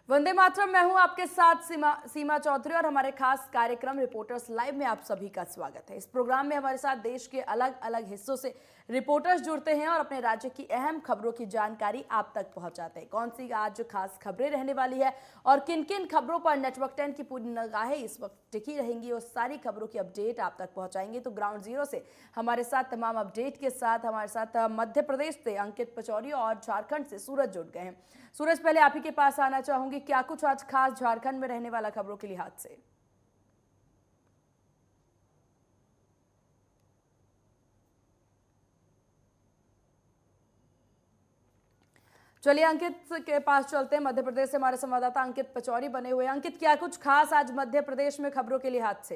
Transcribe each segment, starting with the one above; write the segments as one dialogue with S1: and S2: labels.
S1: वंदे मातरम। मैं हूं आपके साथ सीमा चौधरी और हमारे खास कार्यक्रम रिपोर्टर्स लाइव में आप सभी का स्वागत है। इस प्रोग्राम में हमारे साथ देश के अलग अलग हिस्सों से रिपोर्टर्स जुड़ते हैं और अपने राज्य की अहम खबरों की जानकारी आप तक पहुंचाते हैं। कौन सी आज खास खबरें रहने वाली है और किन किन खबरों पर नेटवर्क 10 की पूरी निगाहें इस वक्त टिकी रहेंगी, वो सारी खबरों की अपडेट आप तक पहुंचाएंगे। तो ग्राउंड जीरो से हमारे साथ तमाम अपडेट के साथ हमारे साथ मध्य प्रदेश से अंकित पचौरी और झारखंड से सूरज जुड़ गए हैं। सूरज, पहले आप ही के पास आना चाहूंगी, क्या कुछ आज खास झारखंड में रहने वाला खबरों के लिहाज से? चलिए अंकित के पास चलते हैं। मध्य प्रदेश से हमारे संवाददाता अंकित पचौरी बने हुए हैं। अंकित, क्या कुछ खास आज मध्य प्रदेश में खबरों के लिहाज से?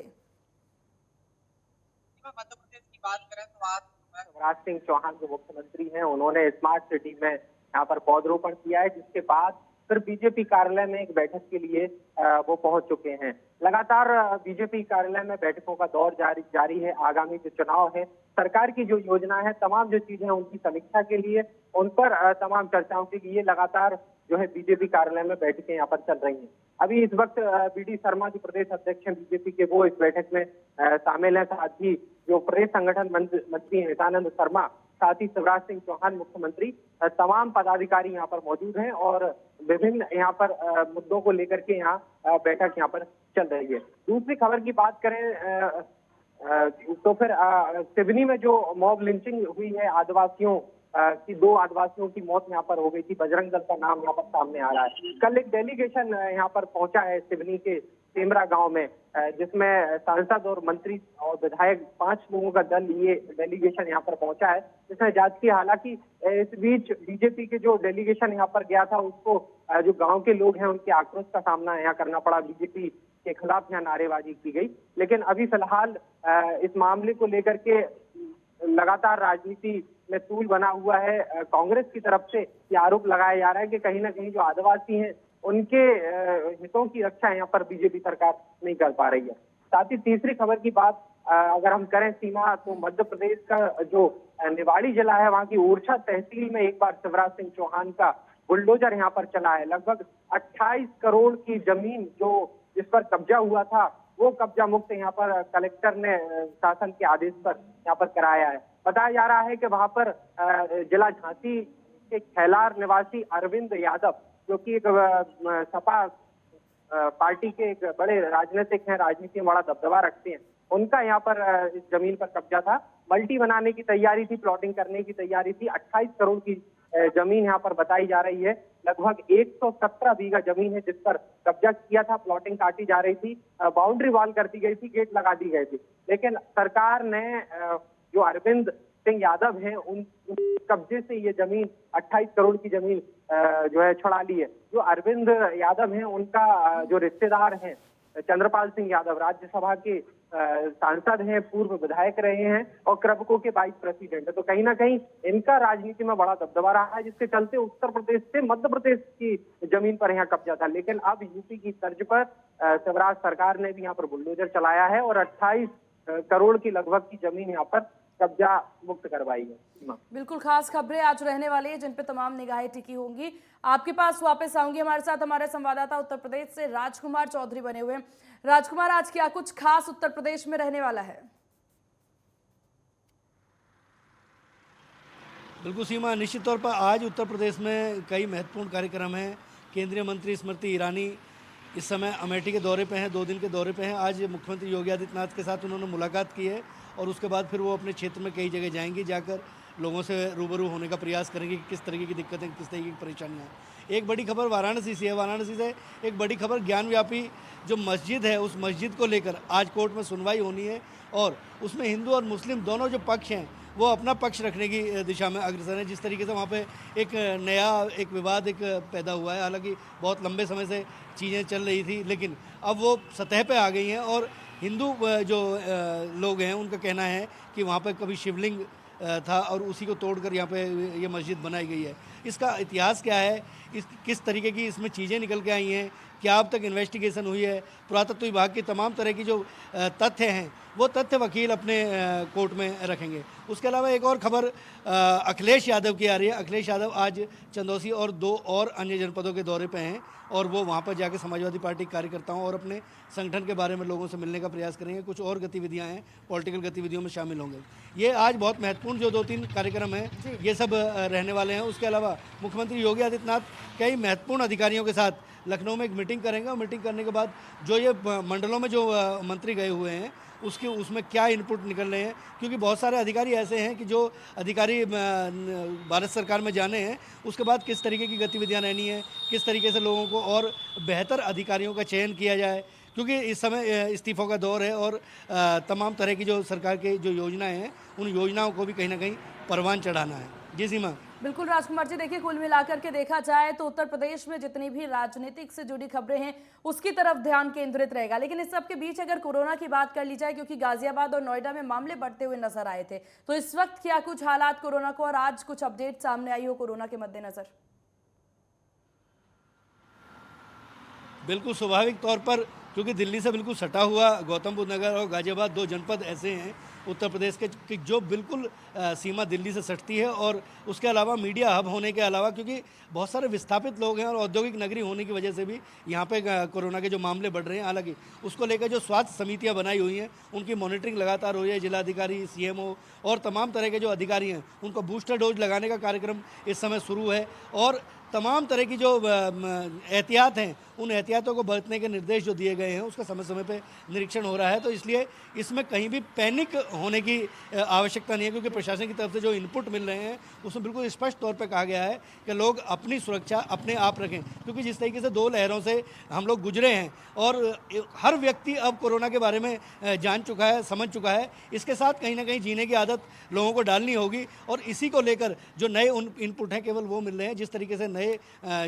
S2: मध्य प्रदेश की बात करें तो आज शिवराज सिंह चौहान जो मुख्यमंत्री हैं, उन्होंने स्मार्ट सिटी में यहाँ पर पौधरोपण किया है, जिसके बाद फिर बीजेपी कार्यालय में एक बैठक के लिए वो पहुंच चुके हैं। लगातार बीजेपी कार्यालय में बैठकों का दौर जारी है। आगामी जो चुनाव है, सरकार की जो योजना है, तमाम जो चीजें हैं उनकी समीक्षा के लिए, उन पर तमाम चर्चाओं के लिए लगातार जो है बीजेपी कार्यालय में बैठकें यहाँ पर चल रही हैं। अभी इस वक्त बीडी शर्मा जो प्रदेश अध्यक्ष हैं बीजेपी के, वो इस बैठक में शामिल है। साथ ही जो प्रदेश संगठन मंत्री हैं नित्यानंद शर्मा, साथ ही शिवराज सिंह चौहान मुख्यमंत्री, तमाम पदाधिकारी यहाँ पर मौजूद हैं और विभिन्न यहाँ पर मुद्दों को लेकर के यहाँ बैठक यहाँ पर चल रही है। दूसरी खबर की बात करें तो फिर सिवनी में जो मॉब लिंचिंग हुई है आदिवासियों की, 2 आदिवासियों की मौत यहाँ पर हो गई थी। बजरंग दल का नाम यहाँ पर सामने आ रहा है। कल एक डेलीगेशन यहाँ पर पहुंचा है सिवनी के सेमरा गांव में, जिसमें सांसद और मंत्री और विधायक 5 लोगों का दल, ये डेलीगेशन यहाँ पर पहुंचा है, जिसमें जांच की। हालांकि इस बीच बीजेपी के जो डेलीगेशन यहाँ पर गया था, उसको जो गांव के लोग हैं उनके आक्रोश का सामना यहाँ करना पड़ा। बीजेपी के खिलाफ यहाँ नारेबाजी की गई। लेकिन अभी फिलहाल इस मामले को लेकर के लगातार राजनीति में तूल बना हुआ है। कांग्रेस की तरफ से ये आरोप लगाया जा रहा है कि कहीं ना कहीं जो आदिवासी हैं उनके हितों की रक्षा यहाँ पर बीजेपी सरकार नहीं कर पा रही है। साथ ही तीसरी खबर की बात अगर हम करें सीमा, तो मध्य प्रदेश का जो निवाड़ी जिला है, वहाँ की ओरछा तहसील में एक बार शिवराज सिंह चौहान का बुलडोजर यहाँ पर चला है। लगभग 28 करोड़ की जमीन जो जिस पर कब्जा हुआ था, वो कब्जा मुक्त यहाँ पर कलेक्टर ने शासन के आदेश पर यहाँ पर कराया है। बताया जा रहा है कि वहां पर जिला झांसी के खैलार निवासी अरविंद यादव, जो कि एक सपा पार्टी के एक बड़े राजनीतिक हैं, राजनीति में बड़ा दबदबा रखते हैं, उनका यहाँ पर इस जमीन पर कब्जा था। मल्टी बनाने की तैयारी थी, प्लॉटिंग करने की तैयारी थी। 28 करोड़ की जमीन यहाँ पर बताई जा रही है। लगभग 117 बीघा जमीन है जिस पर कब्जा किया था। प्लॉटिंग काटी जा रही थी, बाउंड्री वॉल कर दी गई थी, गेट लगा दी गए थे। लेकिन सरकार ने जो अरविंद सिंह यादव हैं, उन कब्जे से ये जमीन 28 करोड़ की जमीन जो है छुड़ा ली है। जो अरविंद यादव हैं, उनका जो रिश्तेदार हैं चंद्रपाल सिंह यादव, राज्यसभा के सांसद हैं, पूर्व विधायक रहे हैं और क्रबको के वाइस प्रेसिडेंट है। तो कहीं ना कहीं इनका राजनीति में बड़ा दबदबा रहा है, जिसके चलते उत्तर प्रदेश से मध्य प्रदेश की जमीन पर यहाँ कब्जा था। लेकिन अब यूपी की तर्ज पर शिवराज सरकार ने भी यहाँ पर बुलडोजर चलाया है और 28 करोड़ की लगभग की जमीन यहाँ पर कब्जा मुक्त करवाई है।
S1: बिल्कुल खास खबरें आज रहने वाली है, जिन पे तमाम निगाहें टिकी होंगी। आपके पास वापस आऊंगी। हमारे साथ हमारे संवाददाता उत्तर प्रदेश से राजकुमार चौधरी बने हुए हैं। राजकुमार, आज क्या कुछ खास उत्तर प्रदेश में रहने वाला है?
S3: बिल्कुल सीमा, निश्चित तौर पर आज उत्तर प्रदेश में कई महत्वपूर्ण कार्यक्रम हैं। केंद्रीय मंत्री स्मृति ईरानी इस समय अमेठी के दौरे पे हैं, 2 दिन के दौरे पे हैं। आज मुख्यमंत्री योगी आदित्यनाथ के साथ उन्होंने मुलाकात की है और उसके बाद फिर वो अपने क्षेत्र में कई जगह जाएंगे, जाकर लोगों से रूबरू होने का प्रयास करेंगे कि किस तरीके की दिक्कतें, किस तरीके की परेशानियाँ हैं। एक बड़ी खबर वाराणसी से है। वाराणसी से एक बड़ी खबर, ज्ञानव्यापी जो मस्जिद है, उस मस्जिद को लेकर आज कोर्ट में सुनवाई होनी है और उसमें हिंदू और मुस्लिम दोनों जो पक्ष हैं वो अपना पक्ष रखने की दिशा में अग्रसर है। जिस तरीके से वहाँ पे एक नया विवाद पैदा हुआ है, हालांकि बहुत लंबे समय से चीज़ें चल रही थी, लेकिन अब वो सतह पे आ गई हैं और हिंदू जो लोग हैं उनका कहना है कि वहाँ पे कभी शिवलिंग था और उसी को तोड़कर यहाँ पे ये मस्जिद बनाई गई है। इसका इतिहास क्या है, किस तरीके की इसमें चीज़ें निकल के आई हैं, क्या अब तक इन्वेस्टिगेशन हुई है, पुरातत्व विभाग की तमाम तरह की जो तथ्य हैं वो तथ्य वकील अपने कोर्ट में रखेंगे। उसके अलावा एक और खबर अखिलेश यादव की आ रही है। अखिलेश यादव आज चंदौसी और 2 और अन्य जनपदों के दौरे पे हैं और वो वहाँ पर जाकर समाजवादी पार्टी के कार्यकर्ताओं और अपने संगठन के बारे में लोगों से मिलने का प्रयास करेंगे। कुछ और गतिविधियाँ हैं, पॉलिटिकल गतिविधियों में शामिल होंगे। ये आज बहुत महत्वपूर्ण जो 2-3 कार्यक्रम हैं ये सब रहने वाले हैं। उसके अलावा मुख्यमंत्री योगी आदित्यनाथ कई महत्वपूर्ण अधिकारियों के साथ लखनऊ में एक मीटिंग करेंगे और मीटिंग करने के बाद जो ये मंडलों में जो मंत्री गए हुए हैं उसमें क्या इनपुट निकल रहे हैं, क्योंकि बहुत सारे अधिकारी ऐसे हैं कि जो अधिकारी भारत सरकार में जाने हैं उसके बाद किस तरीके की गतिविधियां रहनी है, किस तरीके से लोगों को और बेहतर अधिकारियों का चयन किया जाए, क्योंकि इस समय इस्तीफों का दौर है और तमाम तरह की जो सरकार की जो योजनाएं हैं उन योजनाओं को भी कहीं ना कहीं परवान चढ़ाना है। जी सीमा।
S1: बिल्कुल राजकुमार जी, देखिए कुल मिलाकर के देखा जाए तो उत्तर प्रदेश में जितनी भी राजनीतिक से जुड़ी खबरें हैं उसकी तरफ ध्यान केंद्रित रहेगा, लेकिन इस सब के बीच अगर कोरोना की बात कर ली जाए, क्योंकि गाजियाबाद और नोएडा में मामले बढ़ते हुए नजर आए थे, तो इस वक्त क्या कुछ हालात कोरोना को और आज कुछ अपडेट सामने आई हो कोरोना के मद्देनजर?
S3: बिल्कुल स्वाभाविक तौर पर, क्योंकि दिल्ली से बिल्कुल सटा हुआ गौतम बुद्ध नगर और गाजियाबाद 2 जनपद ऐसे हैं उत्तर प्रदेश के कि जो बिल्कुल सीमा दिल्ली से सटती है, और उसके अलावा मीडिया हब होने के अलावा क्योंकि बहुत सारे विस्थापित लोग हैं और औद्योगिक नगरी होने की वजह से भी यहाँ पे कोरोना के जो मामले बढ़ रहे हैं। हालांकि उसको लेकर जो स्वास्थ्य समितियाँ बनाई हुई हैं उनकी मॉनिटरिंग लगातार हो रही है। जिलाधिकारी, सीएमओ और तमाम तरह के जो अधिकारी हैं उनको बूस्टर डोज लगाने का कार्यक्रम इस समय शुरू है और तमाम तरह की जो एहतियात हैं उन एहतियातों को बरतने के निर्देश जो दिए गए हैं उसका समय समय पे निरीक्षण हो रहा है। तो इसलिए इसमें कहीं भी पैनिक होने की आवश्यकता नहीं है, क्योंकि प्रशासन की तरफ से जो इनपुट मिल रहे हैं उसमें बिल्कुल स्पष्ट तौर पे कहा गया है कि लोग अपनी सुरक्षा अपने आप रखें, क्योंकि जिस तरीके से 2 लहरों से हम लोग गुजरे हैं और हर व्यक्ति अब कोरोना के बारे में जान चुका है, समझ चुका है। इसके साथ कहीं ना कहीं जीने की आदत लोगों को डालनी होगी और इसी को लेकर जो नए इनपुट हैं केवल वो मिल रहे हैं जिस तरीके से नए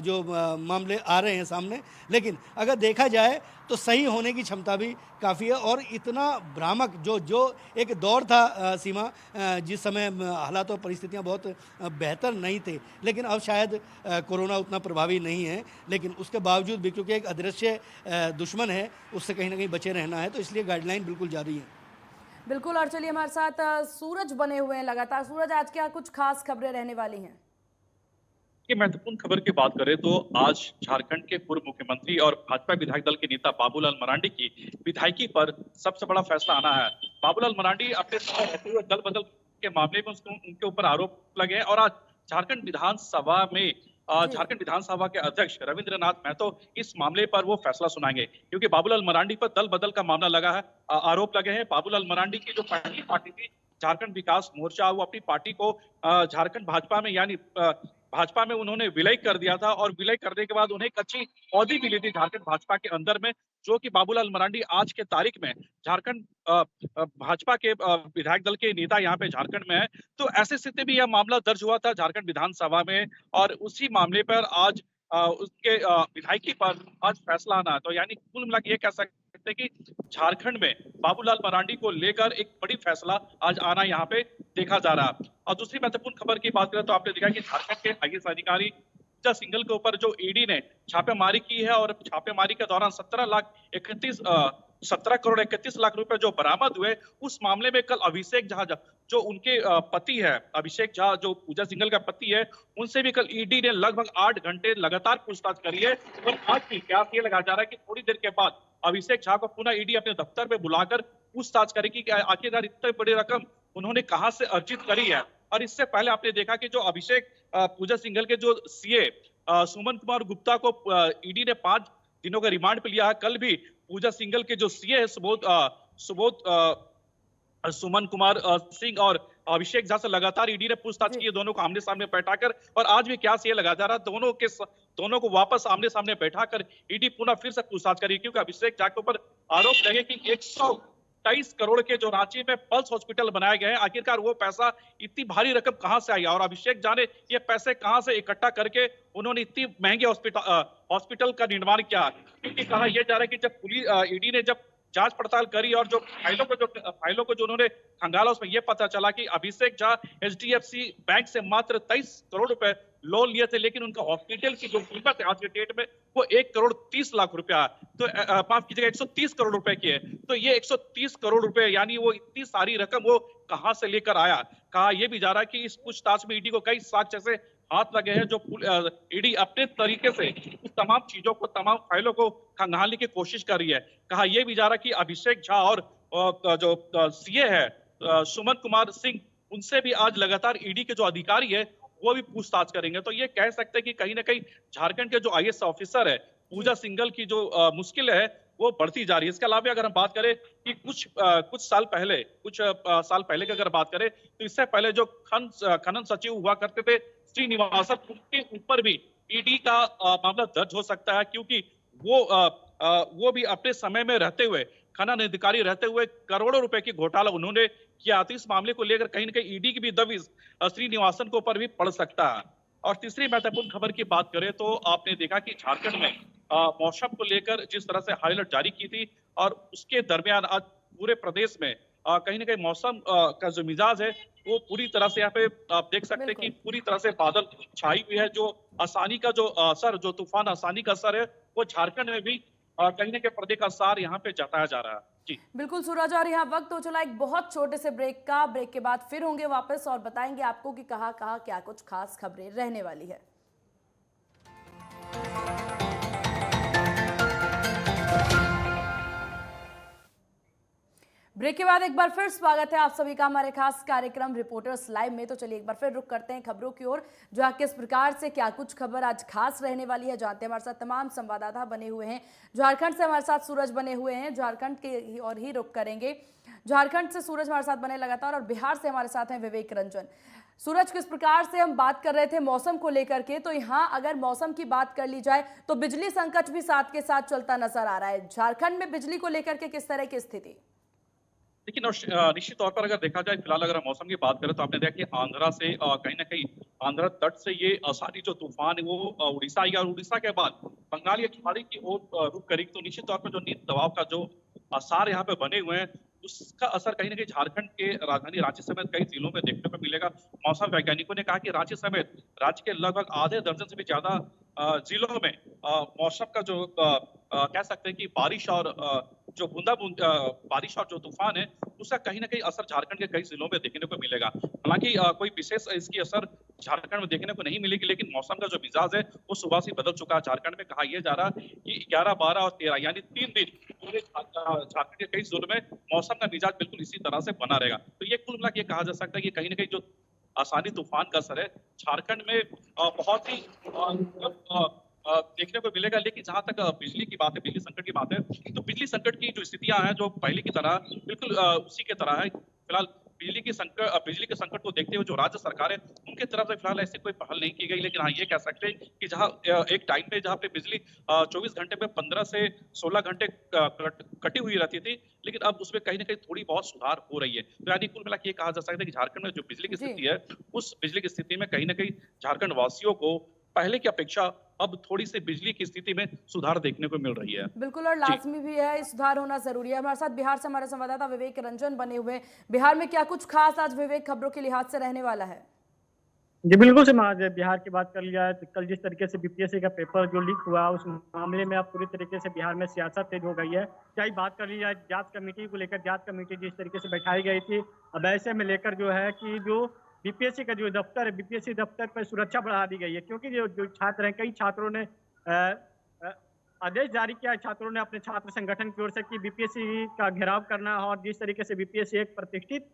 S3: जो मामले आ रहे हैं सामने। लेकिन अगर देखा जाए तो सही होने की क्षमता भी काफ़ी है और इतना भ्रामक जो एक दौर था सीमा, जिस समय हालात और परिस्थितियां बहुत बेहतर नहीं थे, लेकिन अब शायद कोरोना उतना प्रभावी नहीं है, लेकिन उसके बावजूद भी क्योंकि एक अदृश्य दुश्मन है उससे कहीं ना कहीं बचे रहना है, तो इसलिए गाइडलाइन बिल्कुल जारी है।
S1: बिल्कुल, और चलिए हमारे साथ सूरज बने हुए हैं लगातार। सूरज, आज क्या कुछ खास खबरें रहने वाली हैं?
S4: की महत्वपूर्ण खबर की बात करें तो आज झारखंड के पूर्व मुख्यमंत्री और भाजपा विधायक दल के नेता बाबूलाल मरांडी की विधायकी पर सबसे बड़ा फैसला आना है। बाबूलाल मरांडी अपने समय रहते हुए दल बदल के मामले में उनके ऊपर आरोप लगे हैं और आज झारखंड विधानसभा के अध्यक्ष रविंद्रनाथ महतो इस मामले पर वो फैसला सुनाएंगे, क्योंकि बाबूलाल मरांडी पर दल बदल का मामला लगा है, आरोप लगे हैं। बाबूलाल मरांडी की जो पहली पार्टी थी झारखंड विकास मोर्चा, वो अपनी पार्टी को झारखंड भाजपा में यानी भाजपा में उन्होंने विलय कर दिया था और विलय करने के बाद उन्हें एक अच्छी औहदी मिली थी झारखंड भाजपा के अंदर में, जो कि बाबूलाल मरांडी आज के तारीख में झारखंड भाजपा के विधायक दल के नेता यहाँ पे झारखंड में है। तो ऐसी स्थिति में यह मामला दर्ज हुआ था झारखंड विधानसभा में और उसी मामले पर आज उसके विधायकी पर आज फैसला आना है। तो यानी कुल मिला के ये कह सकते हैं कि झारखंड में बाबूलाल मरांडी को लेकर एक बड़ी फैसला आज आना यहाँ पे देखा जा रहा है। और दूसरी महत्वपूर्ण खबर की बात करें तो आपने देखा कि झारखंड के आईएएस अधिकारी पूजा सिंघल के ऊपर जो ईडी ने छापेमारी की है और छापेमारी के दौरान 17 करोड़ 31 लाख रुपए जो बरामद हुए, उस मामले में कल अभिषेक झा जो उनके पति है, अभिषेक झा जो पूजा सिंघल का पति है, उनसे भी कल ईडी ने लगभग 8 घंटे लगातार पूछताछ करी है। और आज की कयास ये लगाया जा रहा है कि थोड़ी देर के बाद अभिषेक झा को पुनः ईडी अपने दफ्तर में बुलाकर पूछताछ करेगी कि आखिरकार इतनी बड़ी रकम उन्होंने कहां से अर्जित करी है। और इससे पहले आपने देखा कि जो अभिषेक पूजा सिंघल के जो सीए सुमन कुमार गुप्ता को ईडी ने 5 दिनों का रिमांड पे लिया है। कल भी पूजा सिंघल के जो सीए है सुबोध सुमन कुमार सिंह और अभिषेक झा से लगातार ईडी ने पूछताछ की, दोनों को आमने सामने बैठाकर, और आज भी क्या ये लगाया जा रहा है दोनों को वापस आमने सामने बैठाकर ईडी पुनः फिर से पूछताछ करेगी, क्योंकि अभिषेक झा के ऊपर आरोप लगे कि 123 करोड़ के जो रांची में पल्स हॉस्पिटल बनाए गए हैं, आखिरकार वो पैसा इतनी भारी रकम कहां से आई और अभिषेक झा ने ये पैसे कहां से इकट्ठा करके उन्होंने इतनी महंगे हॉस्पिटल का निर्माण किया। क्योंकि कहा यह जा रहा है कि जब पुलिस ईडी ने जब जांच पड़ताल करी और जो फाइलों को जो उन्होंने खंगाला उसमें यह पता चला कि अभिषेक झा एचडीएफसी बैंक से मात्र 23 करोड़ रुपए लोन लिए थे, लेकिन उनका हॉस्पिटल की जो कीमत है आज के डेट में वो 1 करोड़ 30 लाख रुपया, तो माफ कीजिएगा 130 करोड़ रुपए की है। तो ये 130 करोड़ रुपए यानी वो इतनी सारी रकम वो कहां से लेकर आया। कहा यह भी जा रहा है कि इस पूछताछ में ईडी को कई साक्ष्य से हाथ लगे हैं, जो ईडी अपने तरीके से उस तमाम चीजों को, तमाम फाइलों को खंगालने की कोशिश कर रही है। कहा यह भी जा रहा है कि अभिषेक झा और जो सीए है सुमन कुमार सिंह, उनसे भी आज लगातार ईडी के जो अधिकारी है वो भी पूछताछ करेंगे। तो ये कह सकते हैं कि कहीं ना कहीं झारखंड के जो आईएएस ऑफिसर है पूजा सिंघल की जो मुश्किल है वो बढ़ती जा रही है। इसके अलावा अगर हम बात करें कि कुछ साल पहले की अगर बात करें तो इससे पहले जो खनन सचिव हुआ करते थे श्रीनिवासन, उनके ऊपर भी ईडी का मामला दर्ज हो सकता है, क्योंकि वो भी अपने समय में रहते हुए, खनन अधिकारी रहते हुए करोड़ों रुपए की घोटाला उन्होंने किया। तो इस मामले को लेकर कहीं ना कहीं ईडी की भी दबिश श्रीनिवासन को ऊपर भी पड़ सकता है। और तीसरी महत्वपूर्ण खबर की बात करें तो आपने देखा कि झारखंड में मौसम को लेकर जिस तरह से हाई अलर्ट जारी की थी और उसके दरमियान आज पूरे प्रदेश में कहीं ना कहीं मौसम का जो मिजाज है वो पूरी तरह से यहाँ पे आप देख सकते हैं कि पूरी तरह से बादल छाई हुई है। जो आसानी का जो असर, जो तूफान आसानी का असर है वो झारखंड में भी कहीं ना कहीं पर्दे का असर यहाँ पे जताया जा रहा है। जी
S1: बिल्कुल सूरज, और यहाँ वक्त हो चला एक बहुत छोटे से ब्रेक का। ब्रेक के बाद फिर होंगे वापस और बताएंगे आपको कि कहाँ कहाँ क्या कुछ खास खबरें रहने वाली है। ब्रेक के बाद एक बार फिर स्वागत है आप सभी का हमारे खास कार्यक्रम रिपोर्टर्स लाइव में। तो चलिए एक बार फिर रुक करते हैं खबरों की ओर, जो किस प्रकार से क्या कुछ खबर आज खास रहने वाली है जानते हैं। हमारे साथ तमाम संवाददाता बने हुए हैं, झारखंड से हमारे साथ सूरज बने हुए हैं, झारखंड के और ही रुक करेंगे। झारखंड से सूरज हमारे साथ बने लगातार और बिहार से हमारे साथ हैं विवेक रंजन। सूरज, किस प्रकार से हम बात कर रहे थे मौसम को लेकर के, तो यहाँ अगर मौसम की बात कर ली जाए तो बिजली संकट भी साथ के साथ चलता नजर आ रहा है। झारखंड में बिजली को लेकर के किस तरह की स्थिति?
S4: लेकिन निश्चित तौर पर अगर देखा जाए, फिलहाल अगर हम मौसम की बात करें तो आपने देखा कि आंध्रा से कहीं ना कहीं आंध्र तट से ये आसानी जो तूफान है वो उड़ीसा आएगा और उड़ीसा के बाद बंगाल या खाड़ी की ओर रुख करेगी। तो निश्चित तौर पर जो नीच दबाव का जो आसार यहाँ पे बने हुए हैं उसका असर कहीं ना कहीं झारखंड के राजधानी रांची समेत कई जिलों में देखने को मिलेगा। मौसम वैज्ञानिकों ने कहा कि रांची समेत राज्य के लगभग आधे दर्जन से भी ज्यादा जिलों में मौसम का जो कह सकते हैं कि बारिश और जो बूंदाबूंद बारिश और जो तूफान है उसका कहीं ना कहीं असर झारखंड के कई जिलों में देखने को मिलेगा। हालांकि कोई विशेष इसकी असर झारखंड में देखने को नहीं मिलेगी, लेकिन मौसम का जो मिजाज है वो सुबह से बदल चुका है झारखंड में। कहा यह जा रहा है कि 11, 12 और 13 यानी 3 दिन पूरे झारखंड के कई जिलों में मौसम का मिजाज बिल्कुल इसी तरह से बना रहेगा। तो ये कुल मिला के कहा जा सकता है कि कहीं ना कहीं जो आसानी तूफान का असर है झारखंड में बहुत ही देखने को मिलेगा। लेकिन जहां तक बिजली की बात है, बिजली संकट की बात है, तो बिजली संकट की जो स्थितियां हैं जो पहले की तरह बिल्कुल उसी के तरह है। फिलहाल बिजली के संकट को देखते हुए जो राज्य सरकार है उनकी तरफ से फिलहाल ऐसी कोई पहल नहीं की गई। लेकिन हाँ ये कह सकते हैं कि जहां एक टाइम पे जहां पे बिजली 24 घंटे में 15 से 16 घंटे कटी हुई रहती थी, लेकिन अब उसमें कहीं ना कहीं थोड़ी बहुत सुधार हो रही है। तो यानी कुल मिला के ये कहा जा सकता है कि झारखंड में जो बिजली की स्थिति है उस बिजली की स्थिति में कहीं ना कहीं झारखंड वासियों को पहले की अपेक्षा अब थोड़ी सी बिजली की स्थिति में सुधार देखने को मिल रही है।
S1: बिल्कुल, और लाजमी भी है, सुधार होना जरूरी है। हमारे साथ बिहार से हमारे संवाददाता विवेक रंजन बने हुए। बिहार में क्या कुछ खास आज विवेक खबरों के लिहाज से रहने वाला है?
S5: जी बिल्कुल से आज बिहार की बात कर लिया तो कल जिस तरीके से बीपीएससी का पेपर जो लीक हुआ उस मामले में अब पूरी तरीके से बिहार में सियासत तेज हो गई है। चाहे बात कर ली जाए जांच कमेटी को लेकर, जांच कमेटी जिस तरीके से बैठाई गई थी, अब ऐसे में लेकर जो है कि जो बीपीएससी का जो दफ्तर है, बीपीएससी दफ्तर पर सुरक्षा बढ़ा दी गई है, क्योंकि जो छात्र हैं, कई छात्रों ने आदेश जारी किया है छात्रों ने अपने छात्र संगठन की ओर से कि बीपीएससी का घेराव करना, और जिस तरीके से बीपीएससी एक प्रतिष्ठित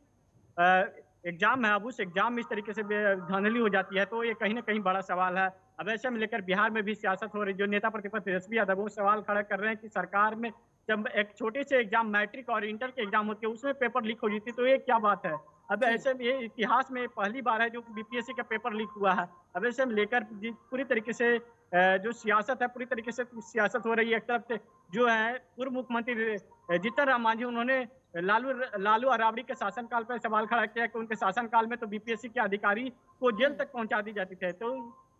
S5: एग्जाम है, अब उस एग्जाम में इस तरीके से धांधली हो जाती है तो ये कहीं ना कहीं बड़ा सवाल है। अब ऐसे में लेकर बिहार में भी सियासत हो रही है। जो नेता प्रतिपक्ष तेजस्वी यादव वो सवाल खड़ा कर रहे हैं कि सरकार में जब एक छोटे से एग्जाम मैट्रिक और इंटर के एग्जाम होते हैं उसमें पेपर लीक हो जाती है तो ये क्या बात है। अब ऐसे में ये इतिहास में पहली बार है जो बीपीएससी का पेपर लीक हुआ है। अब ऐसे में लेकर पूरी तरीके से जो सियासत है, पूरी तरीके से सियासत हो रही है। एक तरफ से जो है पूर्व मुख्यमंत्री जीतन राम मांझी, उन्होंने लालू अरावड़ी के शासनकाल पर सवाल खड़ा किया कि उनके शासनकाल में तो बीपीएससी के अधिकारी को जेल तक पहुंचा दी जाती थे। तो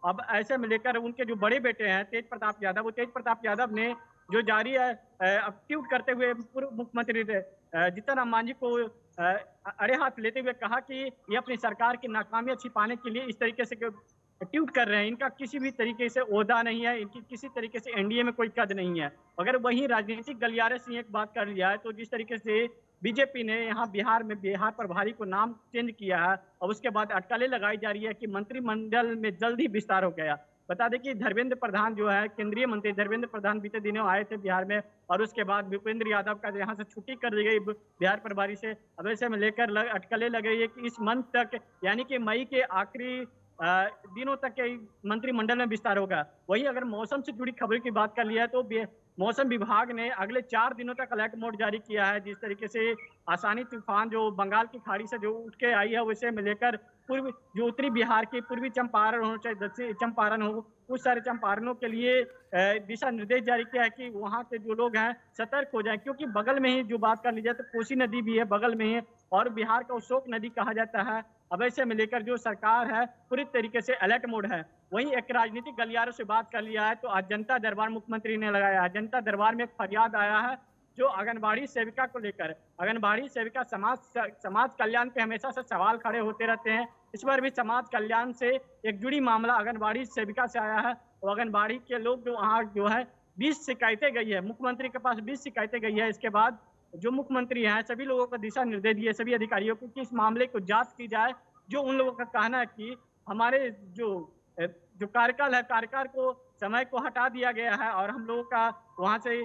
S5: अब ऐसे में लेकर उनके जो बड़े बेटे हैं तेज प्रताप यादव, वो तेज प्रताप यादव ने जो जारी है, अब ट्वीट करते हुए पूर्व मुख्यमंत्री जीतन राम मांझी को अड़े हाथ लेते हुए कहा कि ये अपनी सरकार की नाकामियां छिपाने के लिए इस तरीके से ट्वीट कर रहे हैं। इनका किसी भी तरीके से ओहदा नहीं है, इनकी किसी तरीके से एनडीए में कोई कद नहीं है। अगर वहीं राजनीतिक गलियारे से एक बात कर लिया है तो जिस तरीके से बीजेपी ने यहाँ बिहार प्रभारी को नाम चेंज किया है और उसके बाद अटकलें लगाई जा रही है कि मंत्रिमंडल में जल्द ही विस्तार हो गया। बता दें कि धर्मेंद्र प्रधान जो है, केंद्रीय मंत्री धर्मेंद्र प्रधान बीते दिनों आए थे बिहार में और उसके बाद भूपेंद्र यादव का यहाँ से छुट्टी कर दी गई बिहार प्रभारी से। अब ऐसे में लेकर अटकलें लग रही है कि इस मंथ तक यानी कि मई के आखिरी दिनों तक के मंत्रिमंडल में विस्तार होगा। वहीं अगर मौसम से जुड़ी खबरों की बात कर लिया है तो मौसम विभाग ने अगले 4 दिनों तक अलर्ट मोड जारी किया है। जिस तरीके से आसानी तूफान जो बंगाल की खाड़ी से जो उठ के आई है उसे लेकर पूर्व जो उत्तरी बिहार की पूर्वी चंपारण हो चाहे दक्षिणी चंपारण हो, उस सारे चंपारणों के लिए दिशा निर्देश जारी किया है कि वहाँ के जो लोग हैं सतर्क हो जाएं, क्योंकि बगल में ही जो बात कर ली जाए तो कोसी नदी भी है बगल में ही और बिहार का अशोक नदी कहा जाता है। अब ऐसे में लेकर जो सरकार है पूरी तरीके से अलर्ट मोड है। वहीं एक राजनीतिक गलियारों से बात कर लिया है तो आज जनता दरबार मुख्यमंत्री ने लगाया है। जनता दरबार में एक फरियाद आया है जो आंगनबाड़ी सेविका को लेकर। आंगनबाड़ी सेविका समाज कल्याण पे हमेशा से सवाल खड़े होते रहते हैं। इस बार भी समाज कल्याण से एक जुड़ी मामला आंगनबाड़ी सेविका से आया है और आंगनबाड़ी के लोग जो वहाँ जो है 20 शिकायतें गई है, मुख्यमंत्री के पास 20 शिकायतें गई है। इसके बाद जो मुख्यमंत्री हैं सभी लोगों को दिशा निर्देश दिए सभी अधिकारियों को कि इस मामले को जांच की जाए। जो उन लोगों का कहना है कि हमारे जो कार्यकाल को समय को हटा दिया गया है और हम लोगों का वहाँ से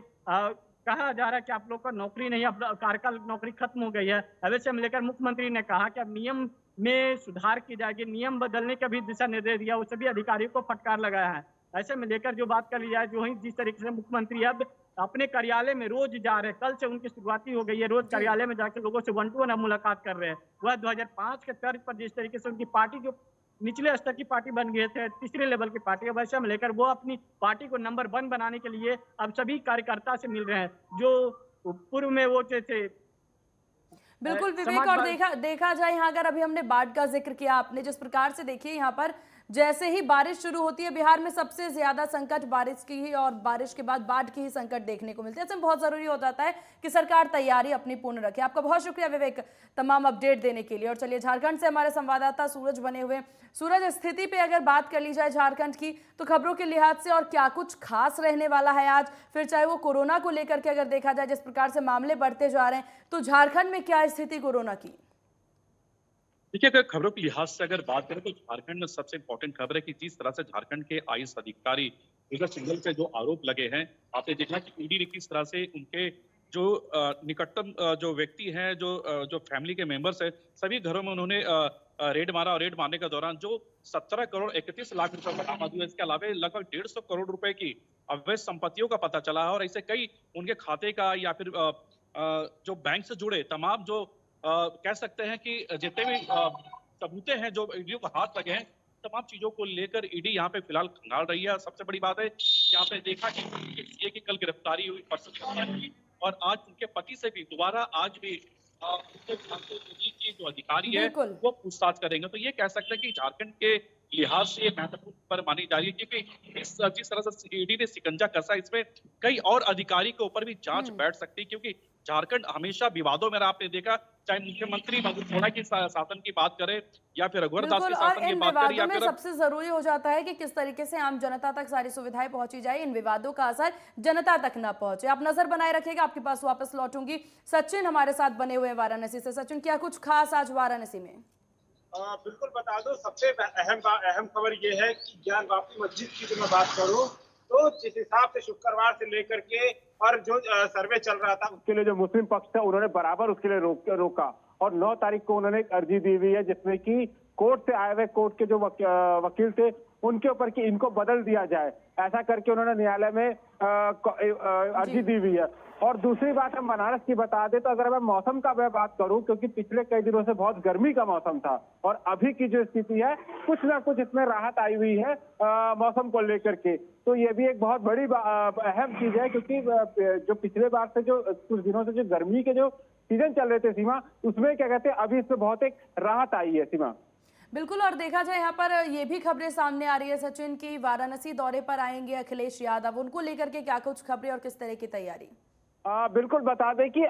S5: कहा जा रहा है कि आप लोग का नौकरी नहीं, अब कार्यकाल नौकरी खत्म हो गई है। अब ऐसे में लेकर मुख्यमंत्री ने कहा कि अब नियम में सुधार की जाएगी, नियम बदलने का भी दिशा निर्देश दिया, वो सभी अधिकारियों को फटकार लगाया है। ऐसे में लेकर जो बात कर ली जाए, जो ही जिस तरीके से मुख्यमंत्री अब अपने कार्यालय में रोज जा रहे हैं, कल से उनकी शुरुआती हो गई है, रोज कार्यालय में जाकर लोगों से 1-to-1 मुलाकात कर रहे हैं। वह 2005 के तर्ज पर जिस तरीके से उनकी पार्टी जो निचले स्तर की पार्टी बन गए थे, तीसरे लेवल की पार्टी, अब ऐसे में लेकर वो अपनी पार्टी को नंबर 1 बनाने के लिए अब सभी कार्यकर्ता से मिल रहे हैं जो पूर्व में वो थे।
S1: बिल्कुल विवेक, और देखा जाए यहाँ अगर अभी हमने बाढ़ का जिक्र किया आपने, जिस प्रकार से देखिए यहाँ पर जैसे ही बारिश शुरू होती है बिहार में सबसे ज्यादा संकट बारिश की ही और बारिश के बाद बाढ़ की ही संकट देखने को मिलते हैं। ऐसे में बहुत जरूरी हो जाता है कि सरकार तैयारी अपनी पूर्ण रखे। आपका बहुत शुक्रिया विवेक तमाम अपडेट देने के लिए। और चलिए झारखंड से हमारे संवाददाता सूरज बने हुए। सूरज, स्थिति पे अगर बात कर ली जाए झारखंड की तो खबरों के लिहाज से और क्या कुछ खास रहने वाला है आज, फिर चाहे वो कोरोना को लेकर के अगर देखा जाए जिस प्रकार से मामले बढ़ते जा रहे हैं, तो झारखंड में क्या स्थिति कोरोना की?
S4: देखिए, अगर खबरों के लिहाज से अगर बात करें तो झारखंड में सबसे इंपॉर्टेंट खबर है कि जिस तरह से झारखंड के आईएएस अधिकारी पूजा सिंघल पे जो आरोप लगे हैं, आपने देखा कि ईडी ने किस तरह से उनके जो निकटतम जो व्यक्ति हैं, जो फैमिली के मेंबर्स हैं, सभी घरों में उन्होंने रेड मारा और रेड मारने के दौरान जो 17 करोड़ 31 लाख रुपए बरामद हुए। इसके अलावा लगभग 150 करोड़ रुपए की अवैध संपत्तियों का पता चला है और ऐसे कई उनके खाते का या फिर जो बैंक से जुड़े तमाम जो कह सकते हैं कि जितने भी सबूते हैं जो ईडी को हाथ लगे हैं, तमाम चीजों को लेकर ईडी यहाँ पे फिलहाल खंगाल रही है। सबसे बड़ी बात है कि यहाँ पे देखा कि कल गिरफ्तारी हुई पर्सन और आज उनके पति से भी दोबारा आज भी की जो अधिकारी है वो पूछताछ करेंगे। तो ये कह सकते हैं कि झारखंड के लिहाज से ये महत्वपूर्ण पर मानी जा रही है क्योंकि जिस तरह से ईडी ने शिकंजा कसा, इसमें कई और अधिकारी के ऊपर भी जांच बैठ सकती है क्योंकि झारखंड हमेशा विवादों में रहा। आपने देखा चाहे मुख्यमंत्री मधुसूदन की शासन की बात करें या फिर रघुवर दास के शासन की बात करें या फिर
S1: सबसे जरूरी हो जाता है कि किस तरीके से आम जनता तक सारी सुविधाएं पहुंची जाए, इन विवादों का असर जनता तक ना पहुंचे। आप नजर बनाए रखिएगा, आपके पास वापस लौटूंगी। सचिन हमारे साथ बने हुए वाराणसी से। सचिन, क्या कुछ खास आज वाराणसी में?
S6: बिल्कुल बता दो। सबसे अहम खबर ये है कि ज्ञान वापी मस्जिद की जो मैं बात करूं तो जिस हिसाब से शुक्रवार से लेकर के और जो सर्वे चल रहा था उसके लिए जो मुस्लिम पक्ष था उन्होंने बराबर उसके लिए रोका और 9 तारीख को उन्होंने एक अर्जी दी हुई है जिसमें कि कोर्ट से आए हुए कोर्ट के जो वकील थे उनके ऊपर कि इनको बदल दिया जाए, ऐसा करके उन्होंने न्यायालय में अर्जी दी हुई है। और दूसरी बात हम बनारस की बता दें तो अगर मैं मौसम का मैं बात करूं, क्योंकि पिछले कई दिनों से बहुत गर्मी का मौसम था और अभी की जो स्थिति है कुछ ना कुछ इसमें राहत आई हुई है मौसम को लेकर के। तो ये भी एक बहुत बड़ी अहम चीज है क्योंकि जो पिछले बार से जो कुछ दिनों से जो गर्मी के जो सीजन चल रहे थे सीमा, उसमें क्या कहते हैं अभी इसमें बहुत एक राहत आई है सीमा।
S1: बिल्कुल, और देखा जाए यहाँ पर ये भी खबरें सामने आ रही है सचिन की वाराणसी दौरे पर आएंगे अखिलेश यादव, उनको लेकर के क्या कुछ खबरें और किस तरह की तैयारी?
S6: बिल्कुल बता दें कि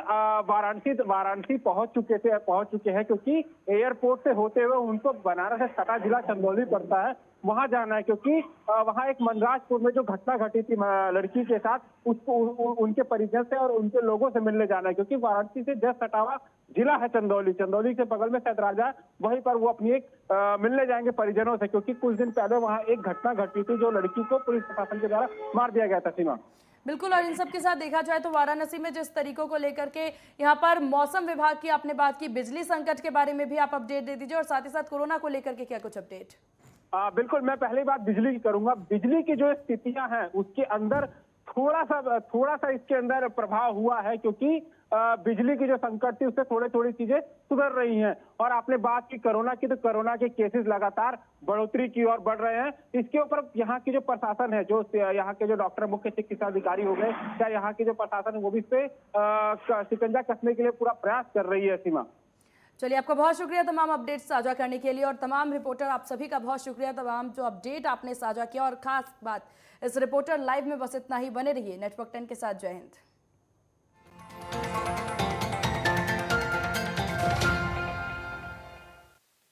S6: वाराणसी पहुंच चुके हैं क्योंकि एयरपोर्ट से होते हुए उनको बनारस से सटा जिला चंदौली पड़ता है, वहां जाना है क्योंकि वहां एक मनराजपुर में जो घटना घटी थी लड़की के साथ, उसको उनके परिजन से और उनके लोगों से मिलने जाना है क्योंकि वाराणसी से जस्ट सटा हुआ जिला है चंदौली के बगल में सैदराजा, वहीं पर वो अपनी एक मिलने जाएंगे परिजनों से क्योंकि कुछ दिन पहले वहां एक घटना घटी थी जो लड़की को पुलिस प्रशासन के द्वारा मार दिया गया था। सीमा
S1: बिल्कुल, और इन सब के साथ देखा जाए तो वाराणसी में जिस तरीकों को लेकर के यहाँ पर मौसम विभाग की आपने बात की, बिजली संकट के बारे में भी आप अपडेट दे दीजिए और साथ ही साथ कोरोना को लेकर के क्या कुछ अपडेट?
S6: बिल्कुल, मैं पहली बात बिजली की करूंगा। बिजली की जो स्थितियां हैं उसके अंदर थोड़ा सा इसके अंदर प्रभाव हुआ है क्योंकि बिजली की जो संकट थी उससे थोड़ी चीजें सुधर रही हैं। और आपने बात की कोरोना की, तो कोरोना के केसेस लगातार बढ़ोतरी की ओर बढ़ रहे हैं। इसके ऊपर यहाँ की जो प्रशासन है, जो यहाँ के जो डॉक्टर, मुख्य चिकित्सा अधिकारी हो गए या यहाँ की जो प्रशासन है, वो भी इस पे शिकंजा कसने के लिए पूरा प्रयास कर रही है। सीमा,
S1: चलिए, आपका बहुत शुक्रिया तमाम अपडेट साझा करने के लिए, और तमाम रिपोर्टर आप सभी का बहुत शुक्रिया तमाम जो अपडेट आपने साझा किया। और खास बात, इस रिपोर्टर लाइव में बस इतना ही। बने रहिए नेटवर्क 10 के साथ। जय हिंद।